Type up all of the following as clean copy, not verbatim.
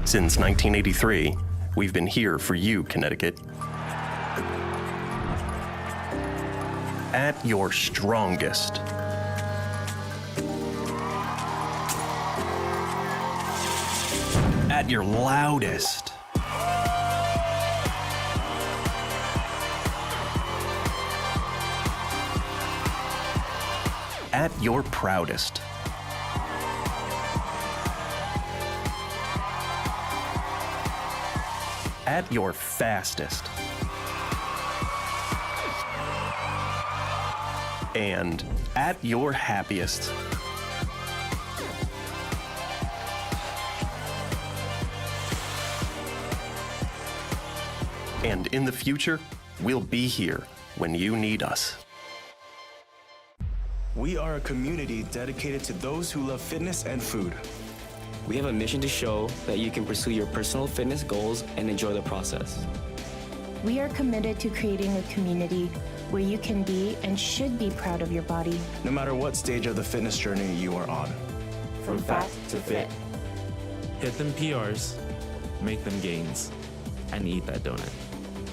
Since 1983, we've been here for you, Connecticut. At your strongest. At your loudest. At your proudest. At your fastest. And at your happiest. And in the future, we'll be here when you need us. We are a community dedicated to those who love fitness and food. We have a mission to show that you can pursue your personal fitness goals and enjoy the process. We are committed to creating a community where you can be and should be proud of your body. No matter what stage of the fitness journey you are on. From fat to fit. Hit them PRs, make them gains, and eat that donut.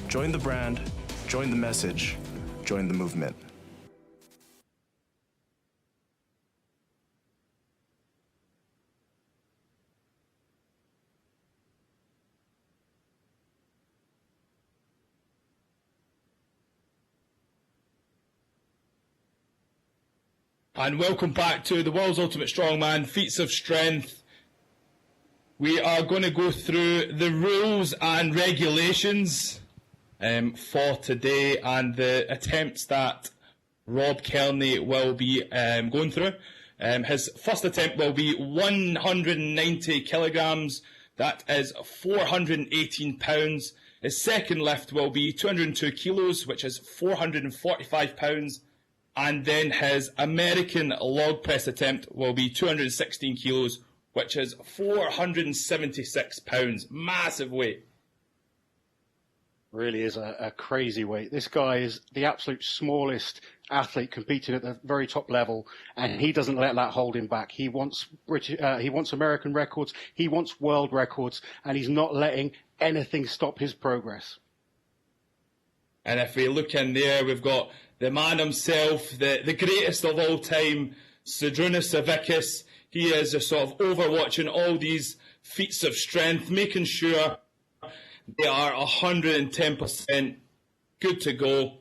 Join the brand, join the message, join the movement. And welcome back to the World's Ultimate Strongman, Feats of Strength. We are going to go through the rules and regulations for today and the attempts that Rob Kearney will be going through. His first attempt will be 190 kilograms, that is 418 pounds. His second lift will be 202 kilos, which is 445 pounds. And then his American log press attempt will be 216 kilos, which is 476 pounds. Massive weight. Really is a crazy weight. This guy is the absolute smallest athlete competing at the very top level, and he doesn't let that hold him back. He wants he wants American records, he wants world records, and he's not letting anything stop his progress. And if we look in there, we've got the man himself, the greatest of all time, Zydrunas Savickas. He is just sort of overwatching all these feats of strength, making sure they are 110% good to go.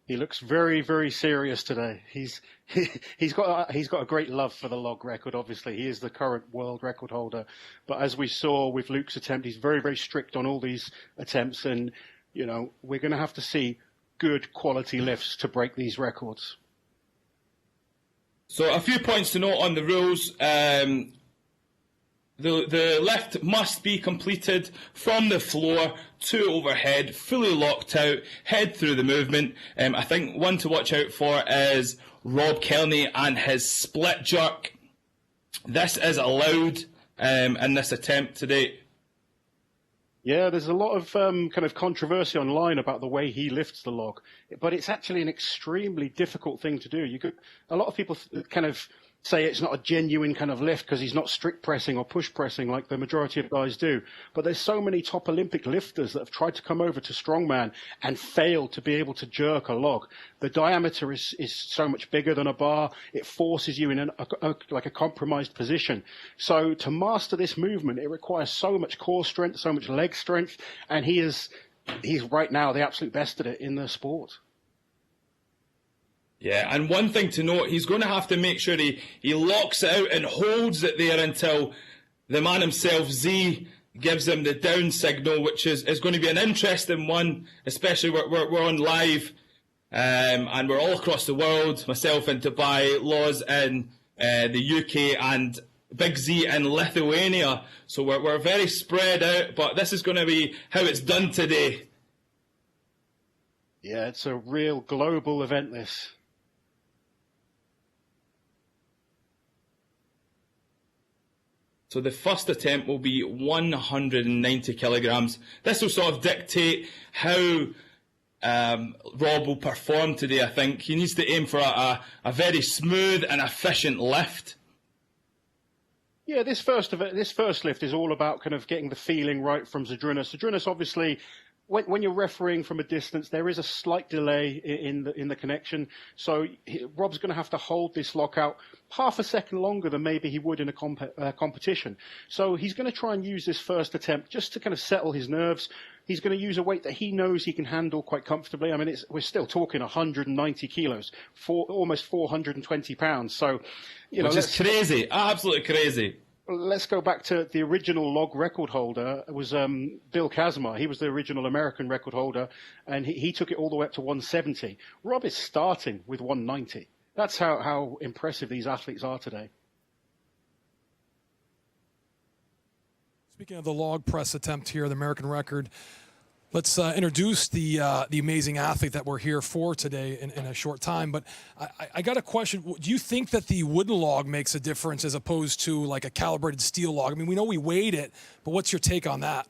He looks very, very serious today. He's got a great love for the log record. Obviously, he is the current world record holder. But as we saw with Luke's attempt, he's very, very strict on all these attempts, and you know we're going to have to see good quality lifts to break these records. So a few points to note on the rules. The lift must be completed from the floor to overhead, fully locked out, head through the movement. I think one to watch out for is Rob Kearney and his split jerk. This is allowed in this attempt today. Yeah, there's a lot of kind of controversy online about the way he lifts the log, but it's actually an extremely difficult thing to do. A lot of people kind of say it's not a genuine kind of lift because he's not strict pressing or push pressing like the majority of guys do. But there's so many top Olympic lifters that have tried to come over to Strongman and failed to be able to jerk a log. The diameter is so much bigger than a bar. It forces you in like a compromised position. So to master this movement, it requires so much core strength, so much leg strength, and he's right now the absolute best at it in the sport. Yeah, and one thing to note, he's going to have to make sure he locks it out and holds it there until the man himself, Z, gives him the down signal, which is going to be an interesting one, especially we're on live, and we're all across the world, myself in Dubai, Loz in the UK, and Big Z in Lithuania. So we're very spread out, but this is going to be how it's done today. Yeah, it's a real global event, this. So the first attempt will be 190 kilograms. This will sort of dictate how Rob will perform today, I think. He needs to aim for a very smooth and efficient lift. Yeah, this first lift is all about kind of getting the feeling right from Zydrunas. Zydrunas, obviously, when you're refereeing from a distance, there is a slight delay in the connection. So Rob's going to have to hold this lockout half a second longer than maybe he would in a competition. So he's going to try and use this first attempt just to kind of settle his nerves. He's going to use a weight that he knows he can handle quite comfortably. I mean, we're still talking 190 kilos, almost 420 pounds. So, which is crazy, absolutely crazy. Let's go back to the original log record holder. It was Bill Kazmar. He was the original American record holder, and he took it all the way up to 170. Rob is starting with 190. That's how impressive these athletes are today. Speaking of the log press attempt here, the American record, let's introduce the amazing athlete that we're here for today in a short time. But I got a question. Do you think that the wooden log makes a difference as opposed to like a calibrated steel log? I mean, we know we weighed it, but what's your take on that?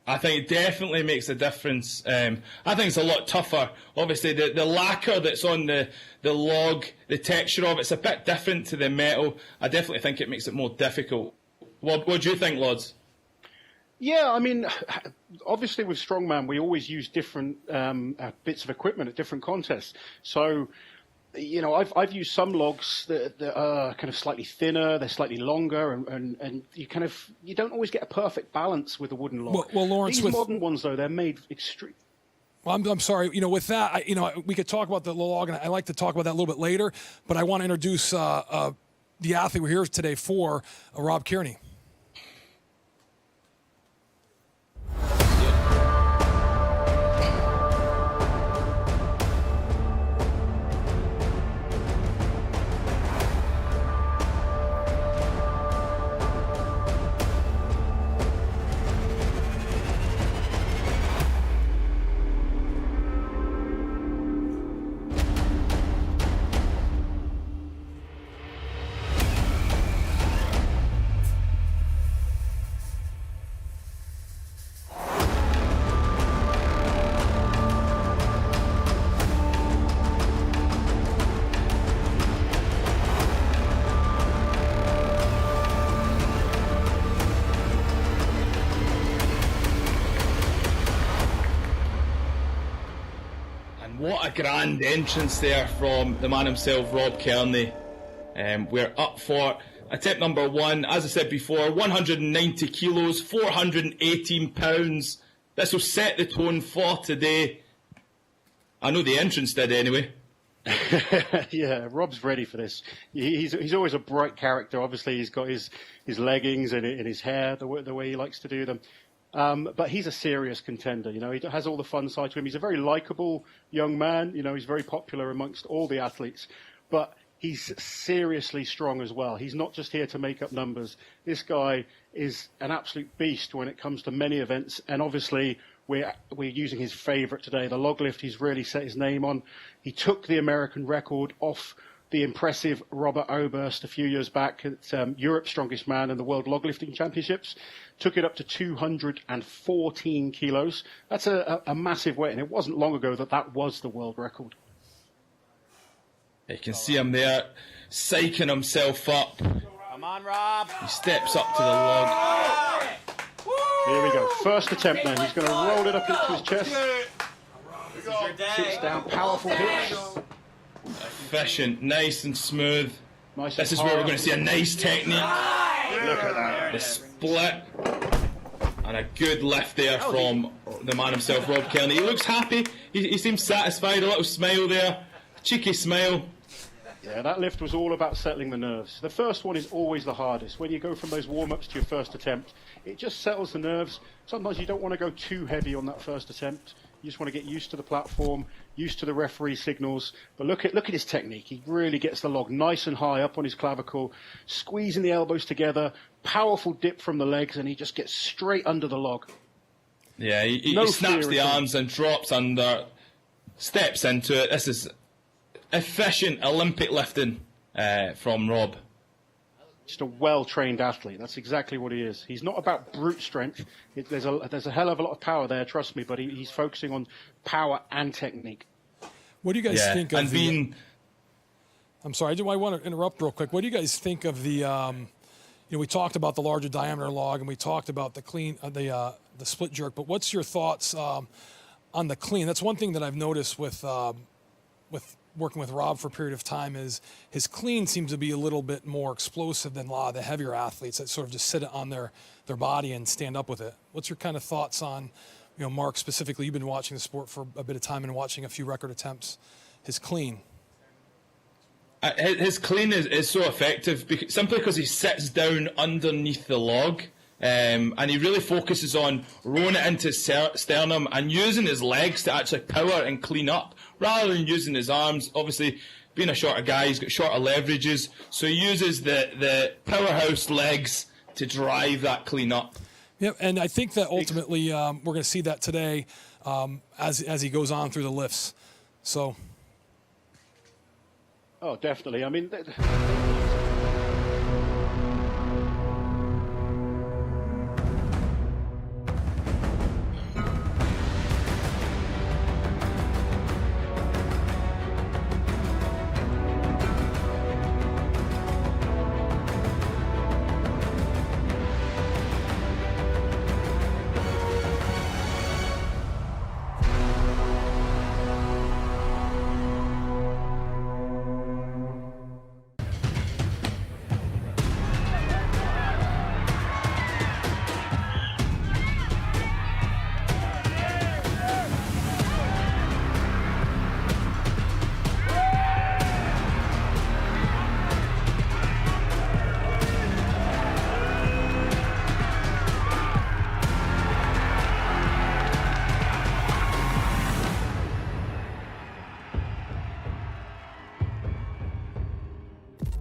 I think it definitely makes a difference. I think it's a lot tougher. Obviously, the lacquer that's on the log, the texture of it's a bit different to the metal. I definitely think it makes it more difficult. What do you think, Lods? Yeah, I mean, obviously with Strongman, we always use different bits of equipment at different contests. So, you know, I've used some logs that are kind of slightly thinner, they're slightly longer, and you don't always get a perfect balance with a wooden log. Well, Lawrence, these modern ones though, they're made extreme. Well, I'm sorry. You know, with that, we could talk about the log, and I like to talk about that a little bit later. But I want to introduce the athlete we're here today for, Rob Kearney. What a grand entrance there from the man himself, Rob Kearney. We're up for attempt number one. As I said before, 190 kilos, 418 pounds. This will set the tone for today. I know the entrance did anyway. Yeah, Rob's ready for this. He's always a bright character. Obviously, he's got his leggings and his hair, the way he likes to do them. But he's a serious contender. You know, he has all the fun side to him. He's a very likable young man. You know, he's very popular amongst all the athletes. But he's seriously strong as well. He's not just here to make up numbers. This guy is an absolute beast when it comes to many events. And obviously, we're using his favourite today, the log lift. He's really set his name on. He took the American record off the impressive Robert Oberst a few years back at Europe's Strongest Man and the World Log Lifting Championships. Took it up to 214 kilos. That's a massive weight, and it wasn't long ago that was the world record. You can see him there, psyching himself up. Come on, Rob. He steps up to the log. Here we go. First attempt then. He's going to roll it up into his chest. Sits down, powerful hips. Efficient, nice and smooth. Nice. This is where we're going to see a nice technique. Look at that. The split. And a good lift there from the man himself, Rob Kearney. He looks happy. He seems satisfied. A little smile there. A cheeky smile. Yeah, that lift was all about settling the nerves. The first one is always the hardest. When you go from those warm-ups to your first attempt, it just settles the nerves. Sometimes you don't want to go too heavy on that first attempt. You just want to get used to the platform, used to the referee signals. But look at his technique. He really gets the log nice and high up on his clavicle, squeezing the elbows together, powerful dip from the legs, and he just gets straight under the log. Yeah, he snaps the arms and drops under, steps into it. This is efficient Olympic lifting from Rob. Just a well-trained athlete. That's exactly what he is. He's not about brute strength. There's a hell of a lot of power there, trust me, but he's focusing on power and technique. What do you guys think of I'm sorry, I want to interrupt real quick. What do you guys think of the, we talked about the larger diameter log and we talked about the clean, the split jerk, but what's your thoughts on the clean? That's one thing that I've noticed with working with Rob for a period of time is his clean seems to be a little bit more explosive than a lot of the heavier athletes that sort of just sit on their body and stand up with it. What's your kind of thoughts on, Mark specifically? You've been watching the sport for a bit of time and watching a few record attempts. His clean. His clean is so effective simply because he sits down underneath the log. And he really focuses on rowing it into his sternum and using his legs to actually power and clean up, rather than using his arms. Obviously, being a shorter guy, he's got shorter leverages, so he uses the powerhouse legs to drive that clean up. Yeah, and I think that ultimately we're going to see that today as he goes on through the lifts. So. Oh, definitely. I mean.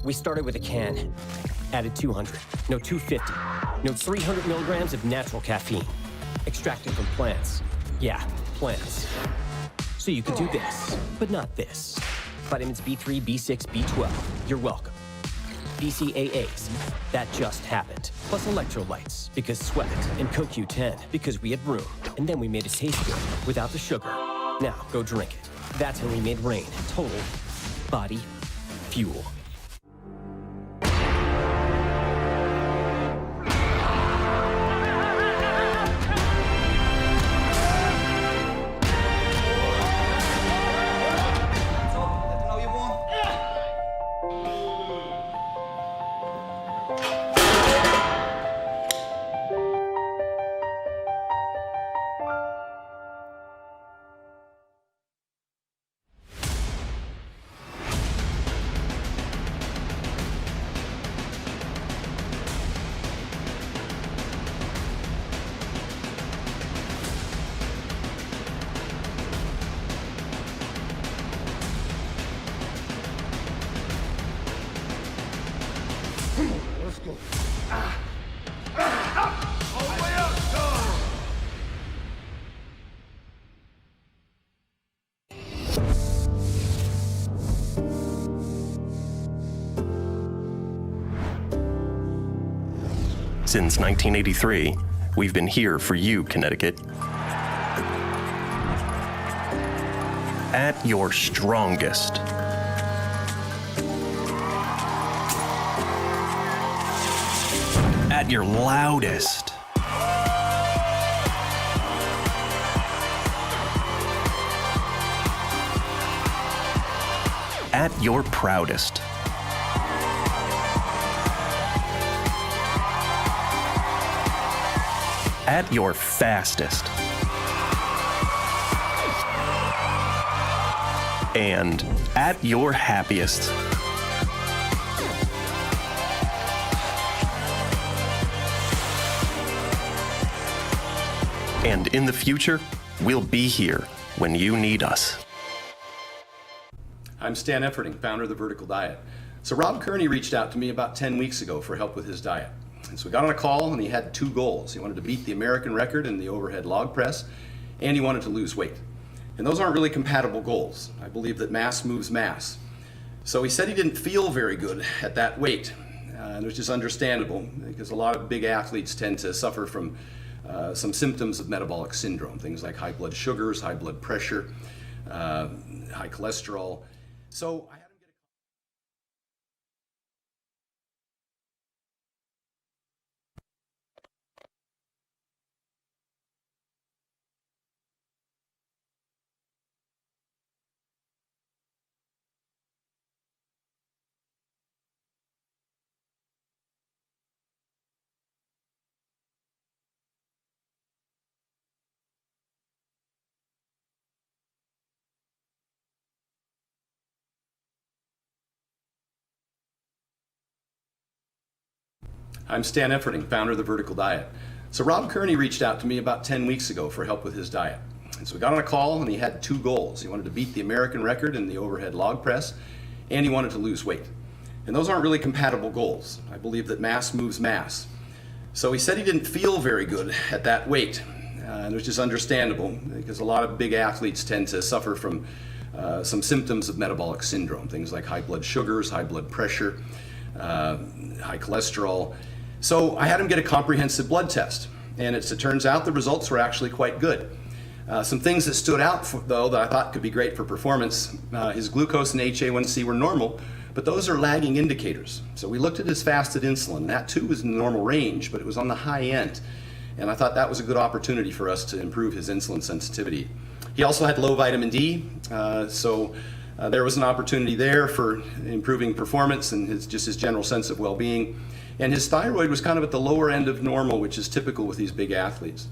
We started with a can, added 200, no 250, no 300 milligrams of natural caffeine, extracted from plants. Yeah, plants. So you could do this, but not this. Vitamins B3, B6, B12, you're welcome. BCAAs, that just happened. Plus electrolytes, because sweat, and CoQ10, because we had room. And then we made it taste good, without the sugar. Now, go drink it. That's how we made Rain total body fuel. Since 1983, we've been here for you, Connecticut. At your strongest. At your loudest. At your proudest. At your fastest. And at your happiest. And in the future, we'll be here when you need us. I'm Stan Efferding, founder of The Vertical Diet. So Rob Kearney reached out to me about 10 weeks ago for help with his diet. And so we got on a call and he had two goals. He wanted to beat the American record in the overhead log press, and he wanted to lose weight. And those aren't really compatible goals. I believe that mass moves mass. So he said he didn't feel very good at that weight, which is understandable because a lot of big athletes tend to suffer from some symptoms of metabolic syndrome, things like high blood sugars, high blood pressure, high cholesterol. So I'm Stan Efferding, founder of the Vertical Diet. So Rob Kearney reached out to me about 10 weeks ago for help with his diet. And so we got on a call, and he had two goals. He wanted to beat the American record in the overhead log press, and he wanted to lose weight. And those aren't really compatible goals. I believe that mass moves mass. So he said he didn't feel very good at that weight, which is understandable because a lot of big athletes tend to suffer from some symptoms of metabolic syndrome, things like high blood sugars, high blood pressure, high cholesterol. So I had him get a comprehensive blood test, and it turns out the results were actually quite good. Some things that stood out, though, that I thought could be great for performance, his glucose and HA1C were normal, but those are lagging indicators. So we looked at his fasted insulin. That too was in the normal range, but it was on the high end. And I thought that was a good opportunity for us to improve his insulin sensitivity. He also had low vitamin D, so there was an opportunity there for improving performance and just his general sense of well-being. And his thyroid was kind of at the lower end of normal, which is typical with these big athletes.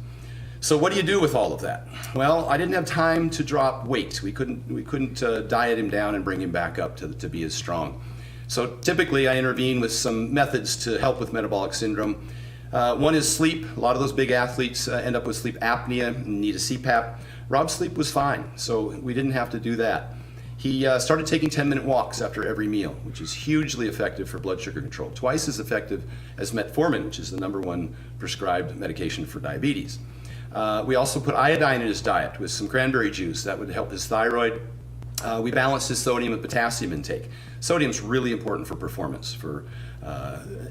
So what do you do with all of that? Well, I didn't have time to drop weight. We couldn't diet him down and bring him back up to be as strong. So typically I intervene with some methods to help with metabolic syndrome. One is sleep. A lot of those big athletes end up with sleep apnea and need a CPAP. Rob's sleep was fine, so we didn't have to do that. He started taking 10-minute walks after every meal, which is hugely effective for blood sugar control, twice as effective as metformin, which is the #1 prescribed medication for diabetes. We also put iodine in his diet with some cranberry juice. That would help his thyroid. We balanced his sodium and potassium intake. Sodium's really important for performance, for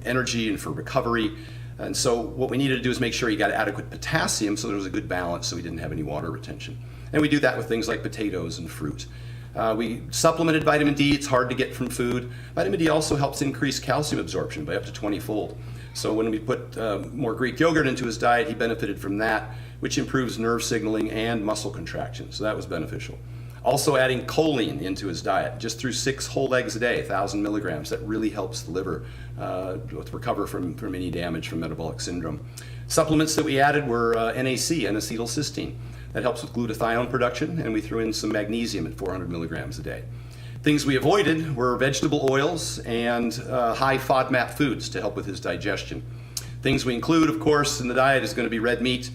energy and for recovery. And so what we needed to do is make sure he got adequate potassium so there was a good balance so he didn't have any water retention. And we do that with things like potatoes and fruit. We supplemented vitamin D. It's hard to get from food. Vitamin D also helps increase calcium absorption by up to 20-fold. So when we put more Greek yogurt into his diet, he benefited from that, which improves nerve signaling and muscle contraction. So that was beneficial. Also adding choline into his diet, just through 6 whole eggs a day, 1,000 milligrams. That really helps the liver to recover from any damage from metabolic syndrome. Supplements that we added were NAC, N-acetylcysteine. That helps with glutathione production, and we threw in some magnesium at 400 milligrams a day. Things we avoided were vegetable oils and high FODMAP foods to help with his digestion. Things we include, of course, in the diet is going to be red meat.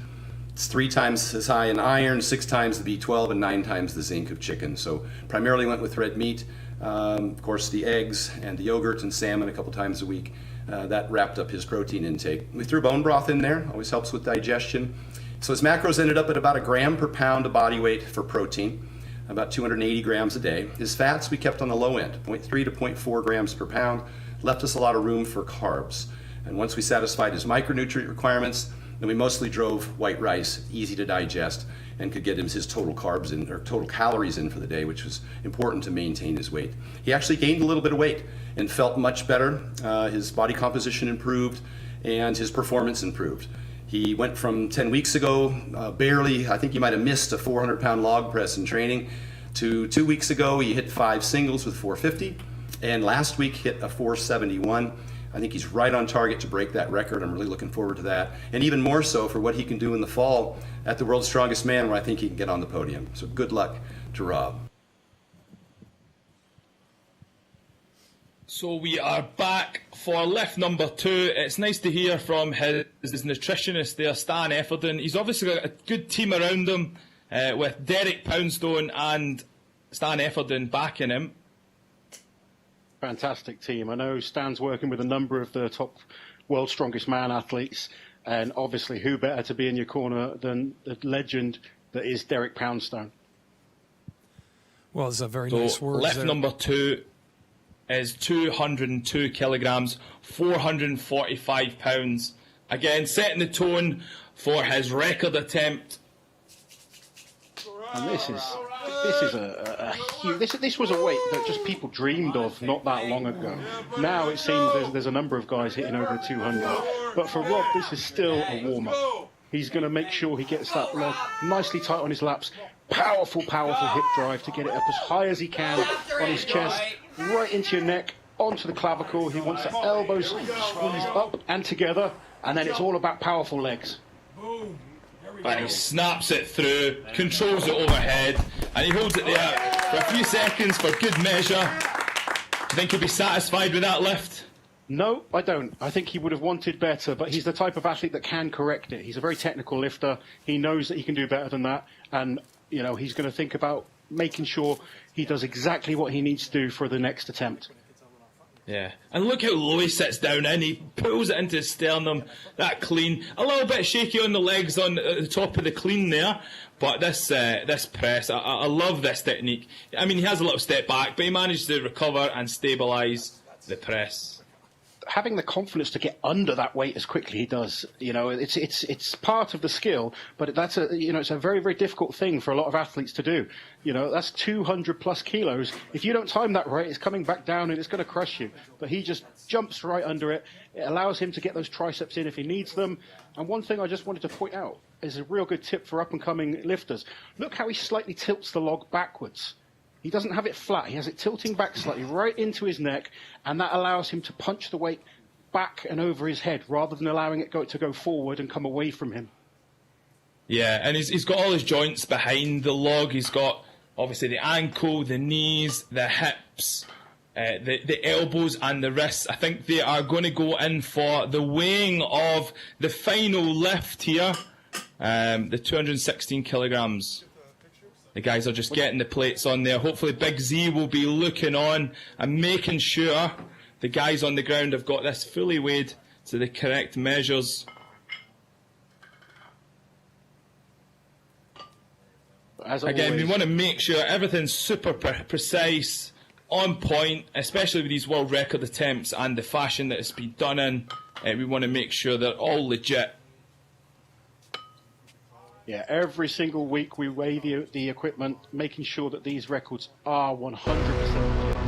It's 3 times as high in iron, 6 times the B12, and 9 times the zinc of chicken. So primarily went with red meat. Of course, the eggs and the yogurt and salmon a couple times a week. That wrapped up his protein intake. We threw bone broth in there, always helps with digestion. So his macros ended up at about 1 gram per pound of body weight for protein, about 280 grams a day. His fats we kept on the low end, 0.3 to 0.4 grams per pound, left us a lot of room for carbs. And once we satisfied his micronutrient requirements, then we mostly drove white rice, easy to digest, and could get him his total carbs in, or total calories in for the day, which was important to maintain his weight. He actually gained a little bit of weight and felt much better. His body composition improved and his performance improved. He went from 10 weeks ago, barely, I think he might have missed a 400-pound log press in training, to 2 weeks ago he hit 5 singles with 450, and last week hit a 471. I think he's right on target to break that record. I'm really looking forward to that. And even more so for what he can do in the fall at the World's Strongest Man, where I think he can get on the podium. So good luck to Rob. So we are back for lift number 2. It's nice to hear from his nutritionist there, Stan Efferding. He's obviously got a good team around him with Derek Poundstone and Stan Efferding backing him. Fantastic team. I know Stan's working with a number of the top World's Strongest Man athletes, and obviously who better to be in your corner than the legend that is Derek Poundstone. Well, it's a very nice word. Lift there. number 2 is 202 kilograms, 445 pounds. Again, setting the tone for his record attempt. And this is a huge. This was a weight that just people dreamed of not that long ago. Now it seems there's a number of guys hitting over 200. But for Rob, this is still a warm-up. He's going to make sure he gets that log nicely tight on his laps. Powerful, powerful hip drive to get it up as high as he can on his chest, right into your neck, onto the clavicle. He wants the elbows squeezed up and together, and then it's all about powerful legs. And he snaps it through, controls it overhead, and he holds it there for a few seconds for good measure. Do you think he'll be satisfied with that lift? No, I don't. I think he would have wanted better, but he's the type of athlete that can correct it. He's a very technical lifter. He knows that he can do better than that, and he's going to think about making sure he does exactly what he needs to do for the next attempt. Yeah, and look how low he sits down in. He pulls it into his sternum, that clean. A little bit shaky on the legs at the top of the clean there, but this press, I love this technique. I mean, he has a little step back, but he managed to recover and stabilise the press. Having the confidence to get under that weight as quickly he does, it's part of the skill, but it's a very, very difficult thing for a lot of athletes to do. That's 200 plus kilos. If you don't time that right, it's coming back down and it's going to crush you. But he just jumps right under it. It allows him to get those triceps in if he needs them. And one thing I just wanted to point out is a real good tip for up and coming lifters. Look how he slightly tilts the log backwards. He doesn't have it flat. He has it tilting back slightly right into his neck, and that allows him to punch the weight back and over his head rather than allowing it to go forward and come away from him. Yeah, and he's got all his joints behind the log. He's got, obviously, the ankle, the knees, the hips, the elbows and the wrists. I think they are going to go in for the weighing of the final lift here, the 216 kilograms. The guys are just getting the plates on there. Hopefully Big Z will be looking on and making sure the guys on the ground have got this fully weighed to the correct measures. Again, we want to make sure everything's super precise, on point, especially with these world record attempts and the fashion that it's been done in. We want to make sure they're all legit. Yeah, every single week we weigh the equipment, making sure that these records are 100% legit.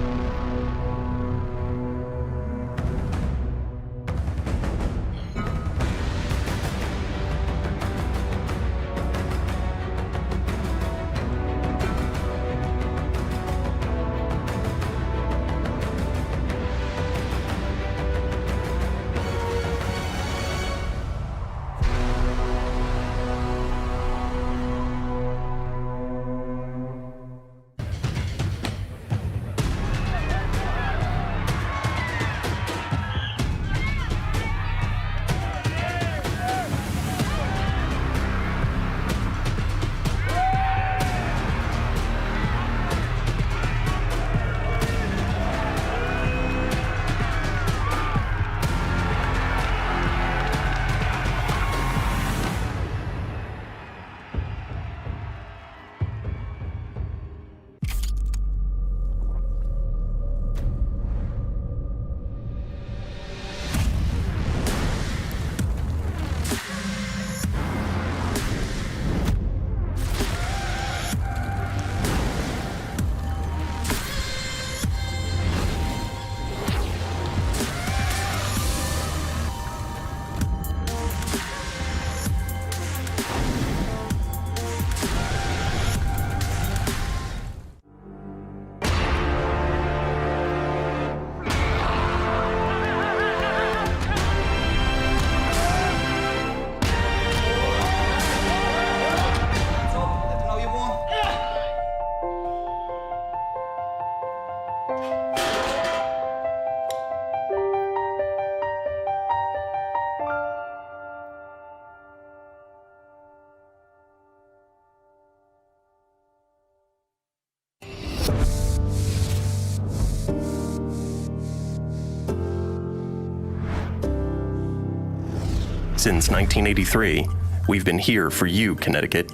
Since 1983, we've been here for you, Connecticut.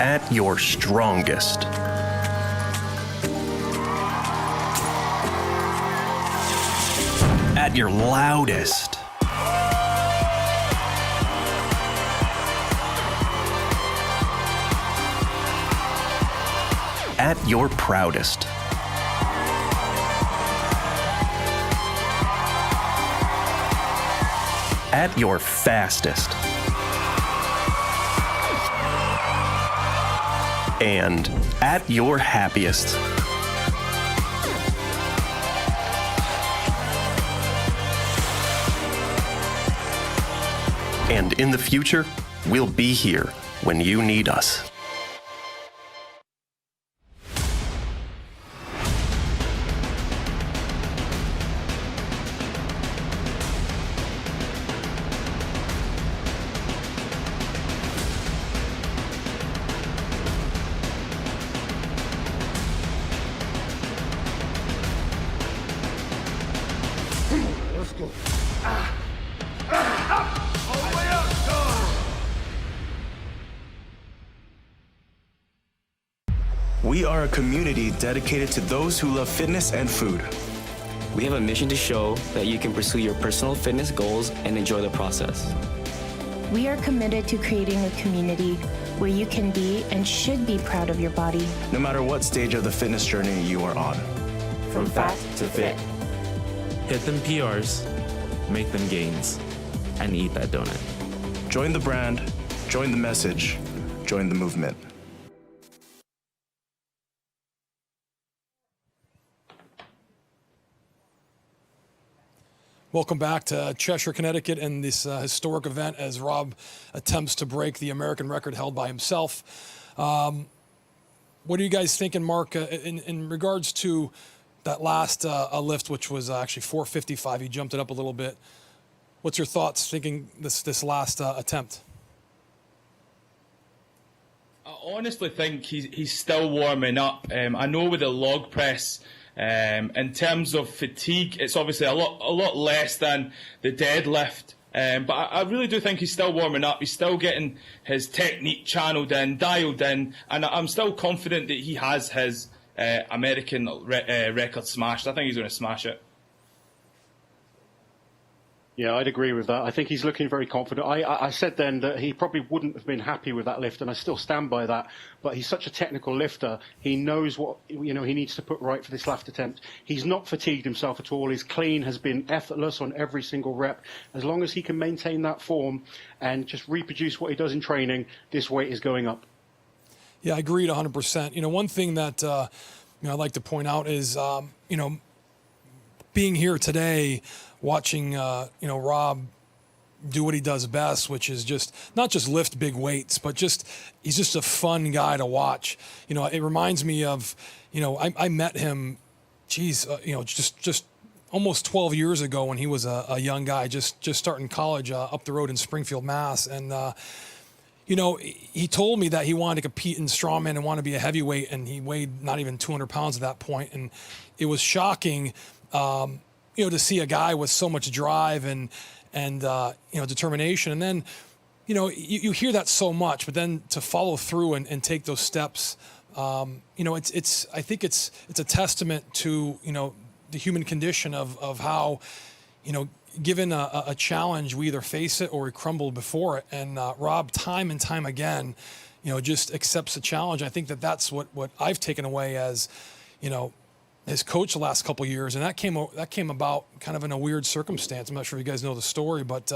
At your strongest. At your loudest. At your proudest. At your fastest. And at your happiest. And in the future, we'll be here when you need us. We are a community dedicated to those who love fitness and food. We have a mission to show that you can pursue your personal fitness goals and enjoy the process. We are committed to creating a community where you can be and should be proud of your body. No matter what stage of the fitness journey you are on. From fat to fit. Hit them PRs, make them gains, and eat that donut. Join the brand, join the message, join the movement. Welcome back to Cheshire, Connecticut, and this historic event as Rob attempts to break the American record held by himself. What are you guys thinking, Mark, in regards to that last lift, which was actually 455? You jumped it up a little bit. What's your thoughts thinking this last attempt? I honestly think he's still warming up. I know with the log press, in terms of fatigue, it's obviously a lot less than the deadlift. But I really do think he's still warming up. He's still getting his technique channeled in, dialed in, and I'm still confident that he has his American record smashed. I think he's going to smash it. Yeah, I'd agree with that. I think he's looking very confident. I said then that he probably wouldn't have been happy with that lift, and I still stand by that. But he's such a technical lifter. He knows what he needs to put right for this last attempt. He's not fatigued himself at all. His clean has been effortless on every single rep. As long as he can maintain that form and just reproduce what he does in training, this weight is going up. Yeah, I agreed 100%. One thing that I'd like to point out is being here today, watching Rob do what he does best, which is just not just lift big weights, but he's just a fun guy to watch. It reminds me of I met him, just almost 12 years ago when he was a young guy, just starting college up the road in Springfield, Mass. And he told me that he wanted to compete in strongman and wanted to be a heavyweight, and he weighed not even 200 pounds at that point. And it was shocking, to see a guy with so much drive and determination. And then, you hear that so much, but then to follow through and take those steps, I think it's a testament to, the human condition of how, given a challenge, we either face it or we crumble before it. And Rob, time and time again, just accepts the challenge. I think that's what I've taken away as, his coach the last couple of years, and that came about kind of in a weird circumstance. I'm not sure if you guys know the story, but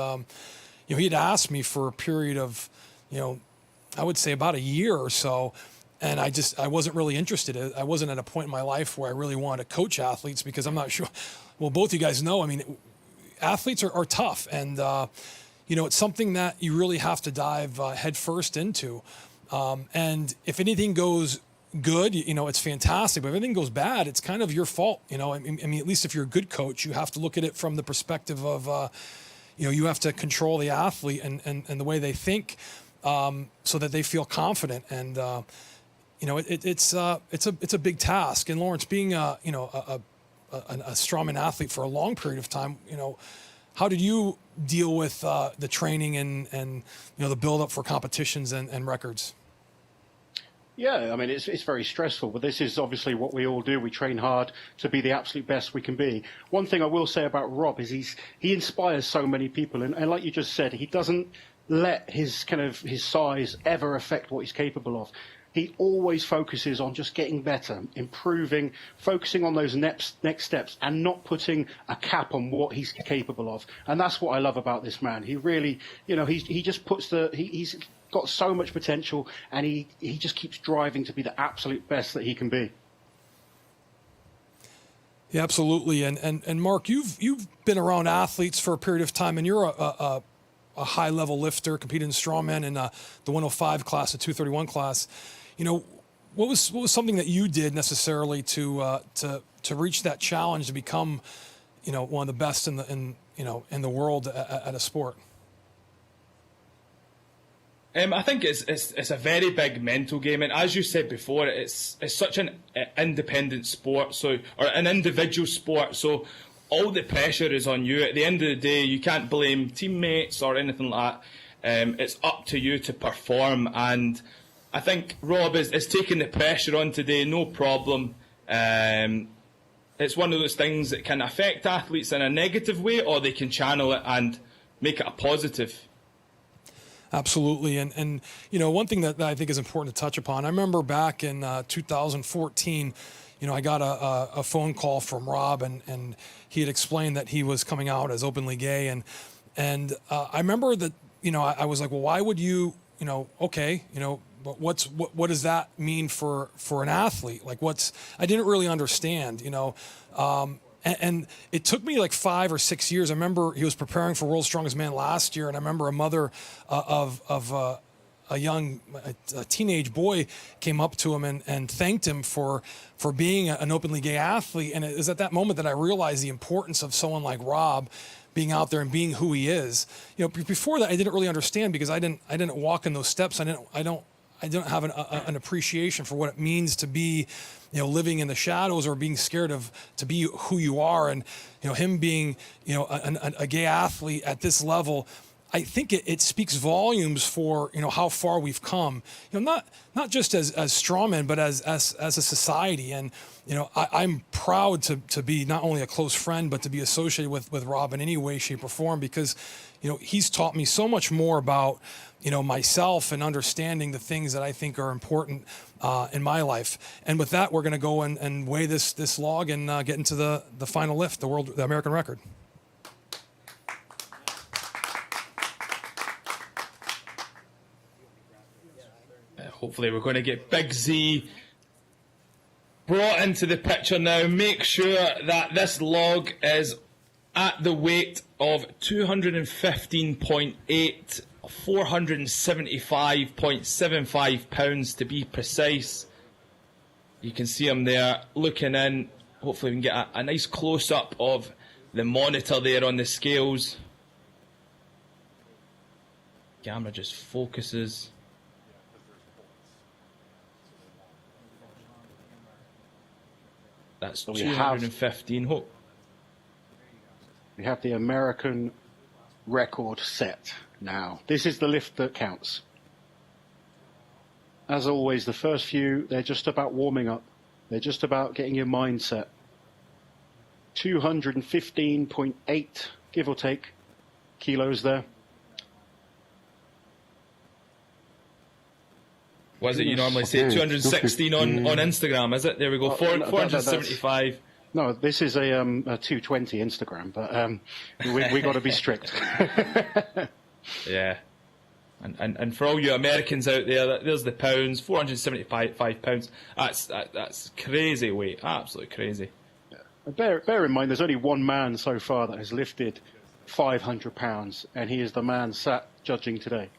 he had asked me for a period of, I would say about a year or so, and I wasn't really interested. I wasn't at a point in my life where I really wanted to coach athletes, because I'm not sure. Well, both you guys know. I mean, athletes are tough, and it's something that you really have to dive headfirst into. And if anything goes good, it's fantastic. But if anything goes bad, it's kind of your fault. I mean, at least if you're a good coach, you have to look at it from the perspective of, you have to control the athlete and the way they think, so that they feel confident. And it's a big task. And Lawrence, being a strongman athlete for a long period of time, how did you deal with the training and the build up for competitions and records? Yeah, I mean, it's very stressful, but this is obviously what we all do. We train hard to be the absolute best we can be. One thing I will say about Rob is he inspires so many people, and like you just said, he doesn't let his size ever affect what he's capable of. He always focuses on just getting better, improving, focusing on those next steps, and not putting a cap on what he's capable of. And that's what I love about this man. He really, he just puts he's got so much potential, and he just keeps driving to be the absolute best that he can be. Yeah, absolutely. And Mark, you've been around athletes for a period of time, and you're a high level lifter, competing in strongman in the 105 class, the 231 class. What was something that you did necessarily to reach that challenge to become, one of the best in the world at a sport? I think it's a very big mental game, and as you said before, it's such an independent sport, or an individual sport. So all the pressure is on you. At the end of the day, you can't blame teammates or anything like that. It's up to you to perform, and I think Rob is taking the pressure on today, no problem. It's one of those things that can affect athletes in a negative way, or they can channel it and make it a positive. Absolutely. And you know, one thing that I think is important to touch upon, I remember back in 2014, you know, I got a phone call from Rob, and he had explained that he was coming out as openly gay. And I remember that, you know, I was like, well, why would you, you know, okay, you know, but what does that mean for an athlete? Like, I didn't really understand, you know. And it took me like 5 or 6 years. I remember he was preparing for World's Strongest Man last year, and I remember a mother of a teenage boy came up to him and thanked him for being an openly gay athlete. And it was at that moment that I realized the importance of someone like Rob being out there and being who he is. You know, before that, I didn't really understand because I didn't walk in those steps. I don't have an appreciation for what it means to be, you know, living in the shadows or being scared to be who you are. And, you know, him being, you know, a gay athlete at this level, I think it speaks volumes for, you know, how far we've come, you know, not just as strongmen, but as a society. And, you know, I'm proud to be not only a close friend, but to be associated with Rob in any way, shape or form, because, you know, he's taught me so much more about, you know, myself and understanding the things that I think are important in my life. And with that, we're going to go and weigh this log and get into the final lift, the American record. Hopefully we're going to get Big Z brought into the picture now. Make sure that this log is at the weight of 215.8, 475.75 pounds to be precise. You can see him there looking in. Hopefully we can get a nice close-up of the monitor there on the scales. Camera just focuses. That's 215. We have the American record set now. This is the lift that counts. As always, the first few, they're just about warming up. They're just about getting your mind set. 215.8, give or take, kilos there. Was it you normally say 216 on Instagram, is it? There we go, 475. No, this is a 220 Instagram, but we got to be strict. Yeah. And for all you Americans out there, there's the pounds, 475 pounds. That's crazy weight, absolutely crazy. Yeah. Bear in mind, there's only one man so far that has lifted 500 pounds, and he is the man sat judging today.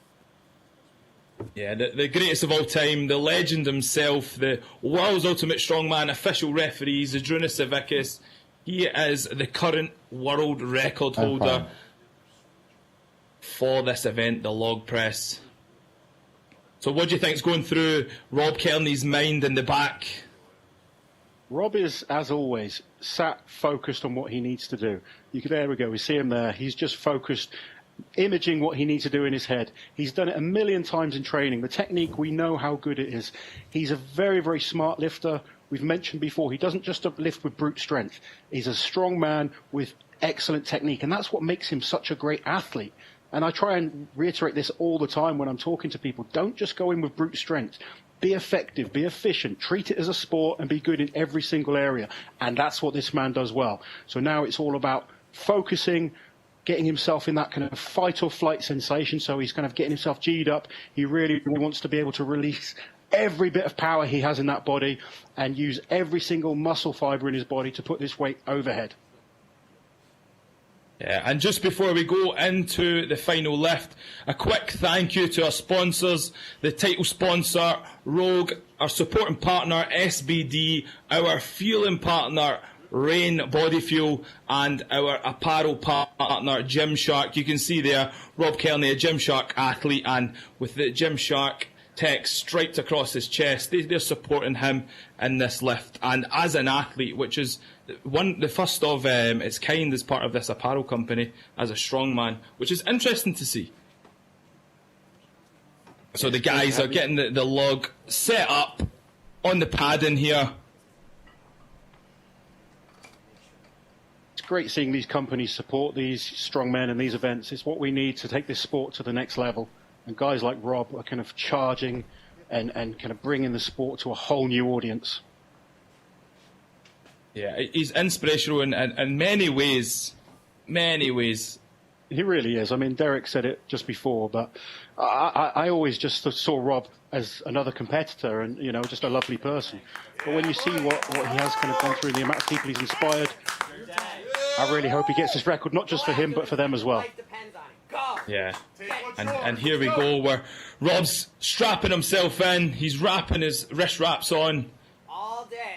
Yeah, the greatest of all time, the legend himself, the world's ultimate strongman official referee, Zydrunas Savickas. He is the current world record holder for this event, the log press. So what do you think is going through Rob Kearney's mind in the back? Rob is, as always, sat focused on what he needs to do. There we go, we see him there. He's just focused, imaging what he needs to do in his head. He's done it a million times in training. The technique, we know how good it is. He's a very, very smart lifter. We've mentioned before, he doesn't just lift with brute strength. He's a strong man with excellent technique, and that's what makes him such a great athlete. And I try and reiterate this all the time when I'm talking to people. Don't just go in with brute strength. Be effective, be efficient, treat it as a sport, and be good in every single area. And that's what this man does well. So now it's all about focusing, getting himself in that kind of fight or flight sensation. So he's kind of getting himself G'd up. He really wants to be able to release every bit of power he has in that body and use every single muscle fiber in his body to put this weight overhead. Yeah, and just before we go into the final lift, a quick thank you to our sponsors, the title sponsor, Rogue, our supporting partner, SBD, our fueling partner, Rain Body Fuel, and our apparel partner, Gymshark. You can see there, Rob Kearney, a Gymshark athlete, and with the Gymshark text striped across his chest. They're supporting him in this lift, and as an athlete, which is the first of its kind as part of this apparel company, as a strongman, which is interesting to see. So the guys are getting the log set up on the padding here. It's great seeing these companies support these strongmen and these events. It's what we need to take this sport to the next level. And guys like Rob are kind of charging and kind of bringing the sport to a whole new audience. Yeah, he's inspirational in many ways. Many ways. He really is. I mean, Derek said it just before, but I always just saw Rob as another competitor and, you know, just a lovely person. But when you see what he has kind of gone through and the amount of people he's inspired, I really hope he gets this record, not just for him, but for them as well. Yeah, and here we go, where Rob's strapping himself in. He's wrapping his wrist wraps on.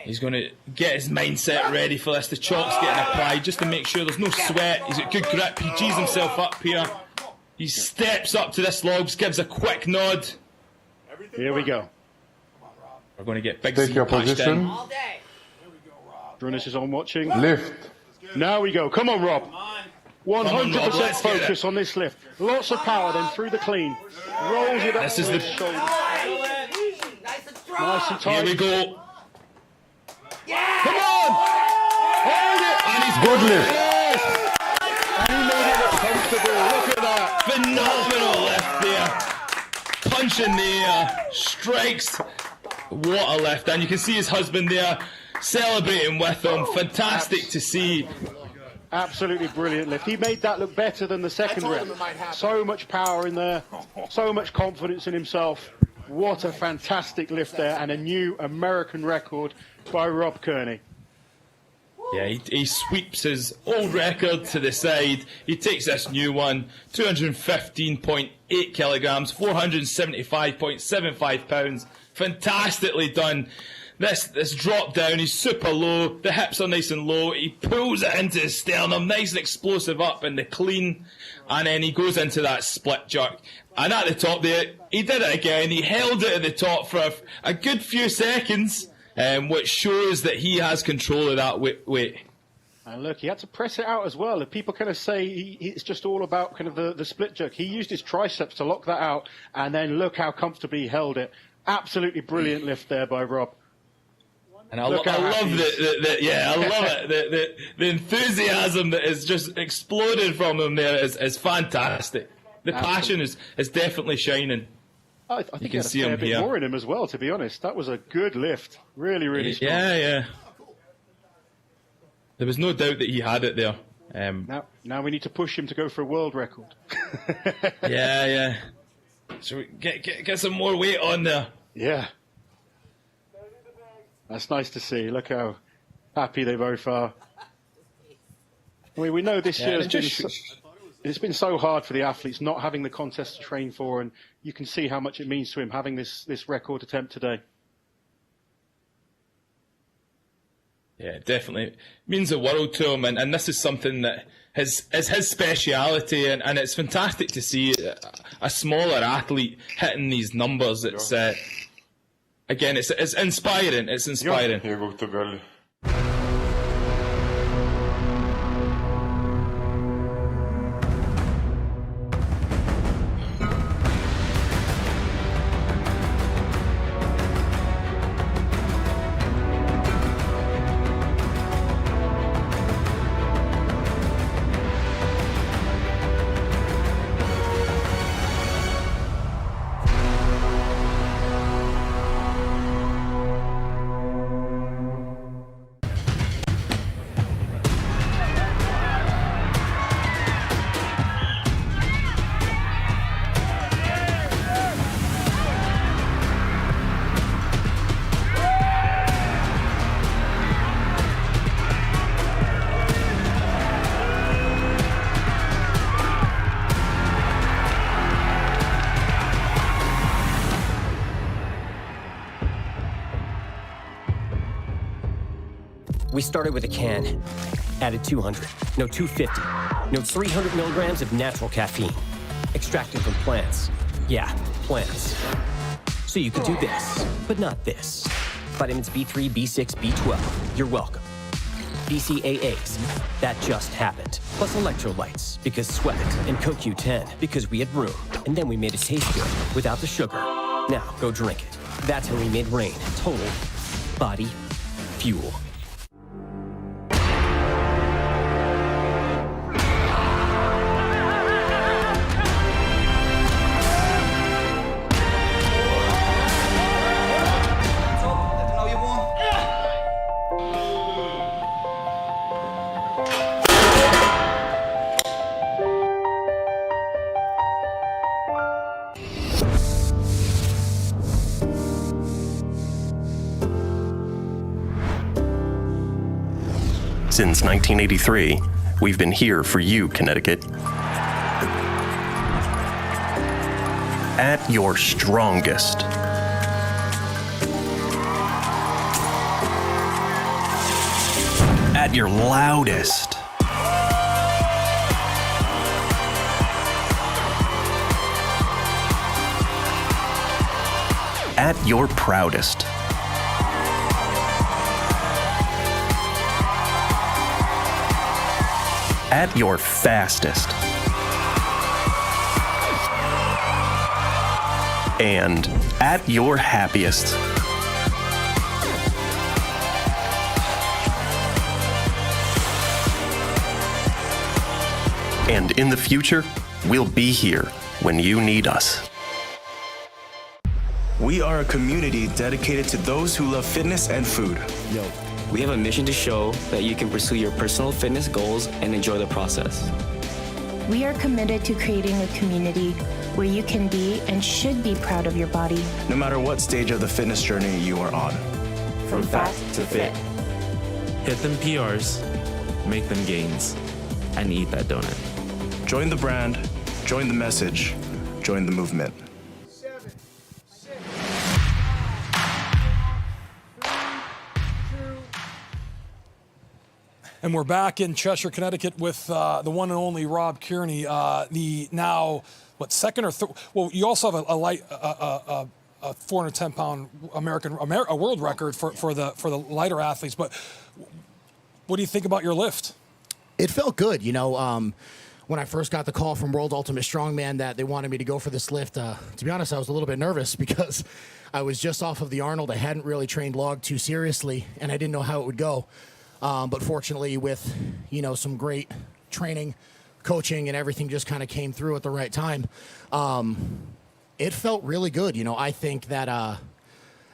He's going to get his mindset ready for this. The chalk's getting applied just to make sure there's no sweat. He's got good grip. He G's himself up here. He steps up to this log, gives a quick nod. Here we go. We're going to get Big Take Z your patched position. in. Jonas is on watching. Lift. Now we go. Come on, Rob. 100% let's get focus on this lift. Lots of power, then through the clean. Rolls it up This to is his the- shoulder. Nice and tight. Here we go. Come on! Hold it! And he's Good lift. Yes! And he made it look comfortable. Look at that. phenomenal lift there. Punch in the air, strikes. What a lift. And you can see his husband there celebrating with him. Fantastic to see. Absolutely brilliant lift. He made that look better than the second rep. So much power in there, so much confidence in himself. What a fantastic lift there, and a new American record by Rob Kearney. Yeah, he sweeps his old record to the side. He takes this new one, 215.8 kilograms, 475.75 pounds. Fantastically done. This drop down, he's super low, the hips are nice and low, he pulls it into his sternum, nice and explosive up in the clean, and then he goes into that split jerk. And at the top there, he did it again, he held it at the top for a good few seconds, which shows that he has control of that weight. And look, he had to press it out as well. If people kind of say it's just all about kind of the split jerk, he used his triceps to lock that out, and then look how comfortably he held it. Absolutely brilliant lift there by Rob. And I love it. The enthusiasm that is just exploded from him there is fantastic. The passion is definitely shining. I think you he can had a see fair him bit here. more in him as well, to be honest. That was a good lift. Really, really strong. Yeah. There was no doubt that he had it there. Now we need to push him to go for a world record. Yeah. So we get some more weight on there. Yeah. That's nice to see. Look how happy they both are. I mean, we know this year it's been so hard for the athletes not having the contest to train for, and you can see how much it means to him having this record attempt today. Yeah, definitely. It means the world to him, and this is something that is his speciality, and it's fantastic to see a smaller athlete hitting these numbers. It's again, it's inspiring. It's inspiring. Here goes the girl. We started with a can, added 200, no 250, no 300 milligrams of natural caffeine, extracted from plants. Yeah, plants. So So you could do this, but not this. Vitamins B3, B6, B12. You're welcome. BCAAs. That just happened. Plus electrolytes, because sweat. And CoQ10, because we had room. And then we made it taste good, without the sugar. Now, go drink it. That's how we made Rain total body fuel. Since 1983, we've been here for you, Connecticut. At your strongest. At your loudest. At your proudest. At your fastest. And at your happiest. And in the future, we'll be here when you need us. We are a community dedicated to those who love fitness and food. We have a mission to show that you can pursue your personal fitness goals and enjoy the process. We are committed to creating a community where you can be and should be proud of your body. No matter what stage of the fitness journey you are on. From fat to fit. Hit them PRs, make them gains, and eat that donut. Join the brand, join the message, join the movement. And we're back in Cheshire, Connecticut with the one and only Rob Kearney, the now, second or third? Well, you also have a 410-pound a world record for the lighter athletes. But what do you think about your lift? It felt good, when I first got the call from World Ultimate Strongman that they wanted me to go for this lift. To be honest, I was a little bit nervous because I was just off of the Arnold. I hadn't really trained log too seriously, and I didn't know how it would go. But fortunately, with some great training, coaching, and everything just kind of came through at the right time. It felt really good. I think that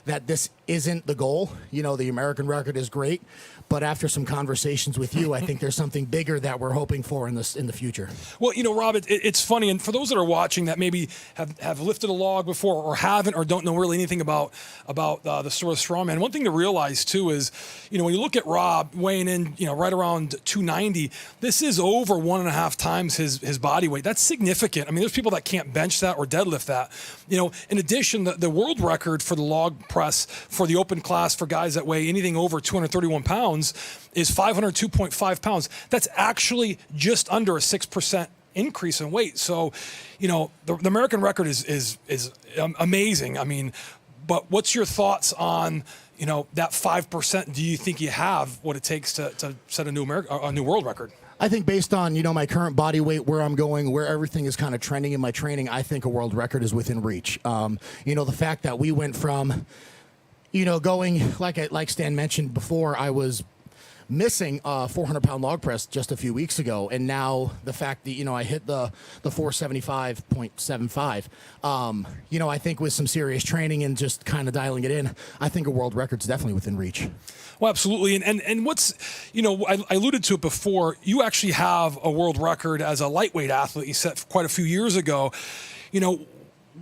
that this isn't the goal. The American record is great, but after some conversations with you, I think there's something bigger that we're hoping for in the future. Well, Rob, it's funny, and for those that are watching that maybe have lifted a log before or haven't or don't know really anything about the sort of strongman, one thing to realize too is, when you look at Rob weighing in, right around 290, this is over 1.5 times his body weight. That's significant. I mean, there's people that can't bench that or deadlift that. In addition, the world record for the log press for the open class for guys that weigh anything over 231 pounds is 502.5 pounds. That's actually just under a 6% increase in weight. So, the American record is amazing. I mean, but what's your thoughts on, that 5%? Do you think you have what it takes to set a new world record? I think based on, my current body weight, where I'm going, where everything is kind of trending in my training, I think a world record is within reach. The fact that we went from, going, like Stan mentioned before, I was missing a 400-pound log press just a few weeks ago, and now the fact that I hit the 475.75, I think with some serious training and just kind of dialing it in, I think a world record's definitely within reach. Well, absolutely, and what's I alluded to it before. You actually have a world record as a lightweight athlete you set quite a few years ago.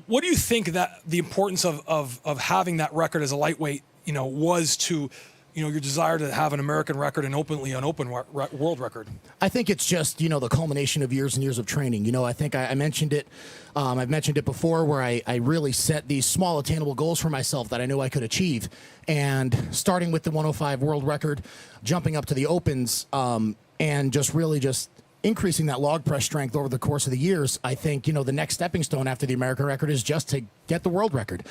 What do you think that the importance of having that record as a lightweight was to your desire to have an American record and openly an open world record? I think it's just, the culmination of years and years of training. I think I mentioned it. I've mentioned it before where I really set these small attainable goals for myself that I knew I could achieve. And starting with the 105 world record, jumping up to the opens, and just really increasing that log press strength over the course of the years, I think, the next stepping stone after the American record is just to get the world record.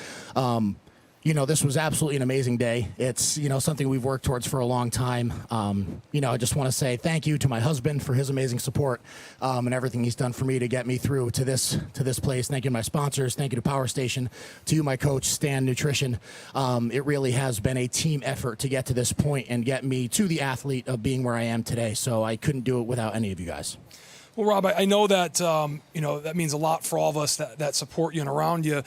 This was absolutely an amazing day. It's, something we've worked towards for a long time. I just want to say thank you to my husband for his amazing support and everything he's done for me to get me through to this place. Thank you to my sponsors. Thank you to Power Station, to you, my coach, Stan Nutrition. It really has been a team effort to get to this point and get me to the athlete of being where I am today. So I couldn't do it without any of you guys. Well, Rob, I know that that means a lot for all of us that support you and around you,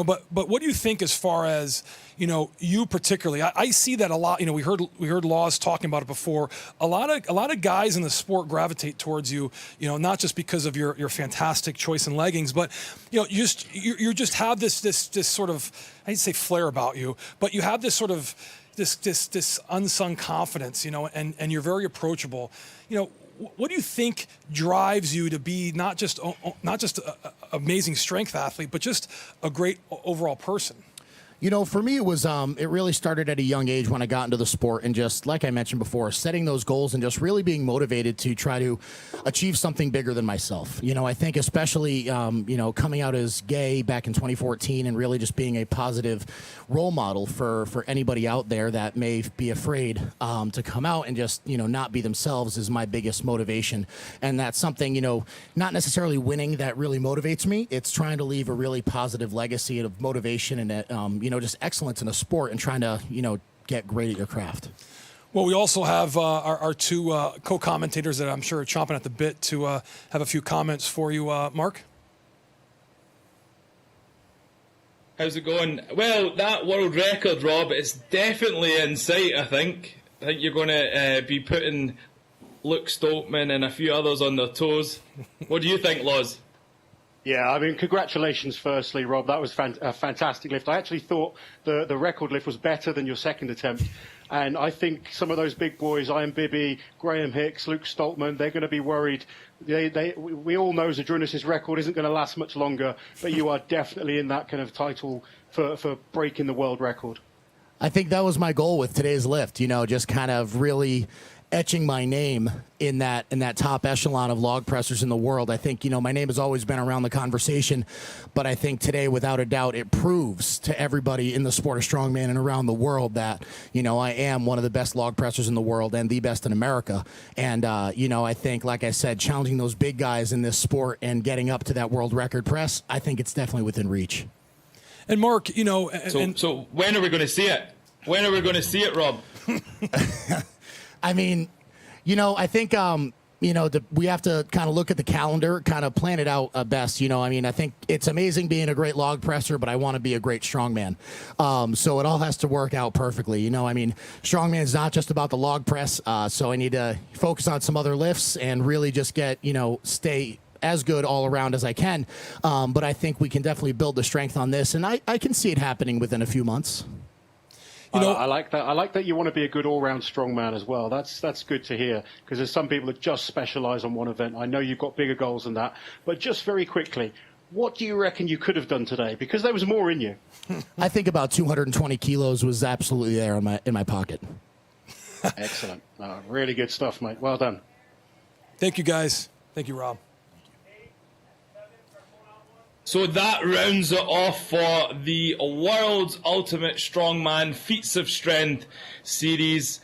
But what do you think as far as you particularly? I see that a lot. We heard Laws talking about it before. A lot of guys in the sport gravitate towards you. Not just because of your fantastic choice in leggings, but you just have this sort of, I'd say, flair about you. But you have this sort of this unsung confidence, and you're very approachable. What do you think drives you to be not just an amazing strength athlete, but just a great overall person? For me, it was it really started at a young age when I got into the sport, and just like I mentioned before, setting those goals and just really being motivated to try to achieve something bigger than myself. I think especially coming out as gay back in 2014 and really just being a positive role model for anybody out there that may be afraid to come out and just not be themselves is my biggest motivation. And that's something not necessarily winning that really motivates me. It's trying to leave a really positive legacy of motivation and just excellence in a sport and trying to, get great at your craft. Well, we also have our two co-commentators that I'm sure are chomping at the bit to have a few comments for you. Mark? How's it going? Well, that world record, Rob, is definitely in sight, I think. I think you're going to be putting Luke Stoltman and a few others on their toes. What do you think, Loz? Yeah, congratulations firstly, Rob. That was a fantastic lift. I actually thought the record lift was better than your second attempt. And I think some of those big boys, Ian Bibby, Graham Hicks, Luke Stoltman, they're going to be worried. We all know Zydrunas' record isn't going to last much longer, but you are definitely in that kind of title for breaking the world record. I think that was my goal with today's lift, just kind of really etching my name in that top echelon of log pressers in the world. I think, my name has always been around the conversation, but I think today, without a doubt, it proves to everybody in the sport of strongman and around the world that, I am one of the best log pressers in the world and the best in America. And, I think, like I said, challenging those big guys in this sport and getting up to that world record press, I think it's definitely within reach. And Mark, So when are we going to see it? When are we going to see it, Rob? I think, we have to kind of look at the calendar, kind of plan it out best. I think it's amazing being a great log presser, but I want to be a great strongman. So it all has to work out perfectly. Strongman is not just about the log press. So I need to focus on some other lifts and really just get, stay as good all around as I can. But I think we can definitely build the strength on this. And I can see it happening within a few months. I like that. I like that you want to be a good all-round strongman as well. That's good to hear, because there's some people that just specialize on one event. I know you've got bigger goals than that. But just very quickly, what do you reckon you could have done today? Because there was more in you. I think about 220 kilos was absolutely there in my pocket. Excellent. Really good stuff, mate. Well done. Thank you, guys. Thank you, Rob. So that rounds it off for the World's Ultimate Strongman Feats of Strength series.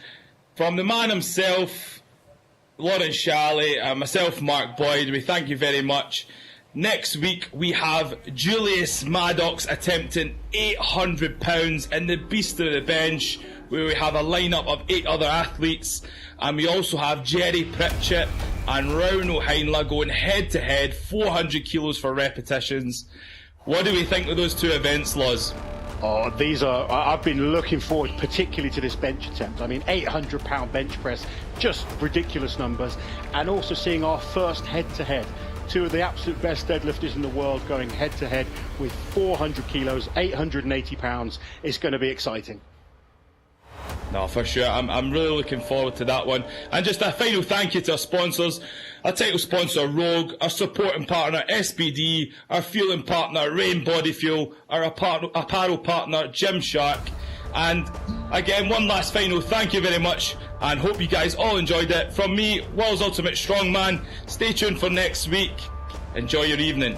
From the man himself, Lawrence Shalley, and myself, Mark Boyd, we thank you very much. Next week, we have Julius Maddox attempting 800 pounds in the Beast of the Bench, where we have a lineup of 8 other athletes. And we also have Jerry Pritchett and Rauno Heinla going head-to-head, 400 kilos for repetitions. What do we think of those two events, Loz? Oh, I've been looking forward particularly to this bench attempt. 800-pound bench press, just ridiculous numbers. And also seeing our first head-to-head. Two of the absolute best deadlifters in the world going head-to-head with 400 kilos, 880 pounds. It's going to be exciting. No, for sure. I'm really looking forward to that one. And just a final thank you to our sponsors. Our title sponsor, Rogue. Our supporting partner, SBD. Our fueling partner, Rain Body Fuel. Our apparel partner, Gymshark. And again, one last final thank you very much, and hope you guys all enjoyed it. From me, World's Ultimate Strongman. Stay tuned for next week. Enjoy your evening.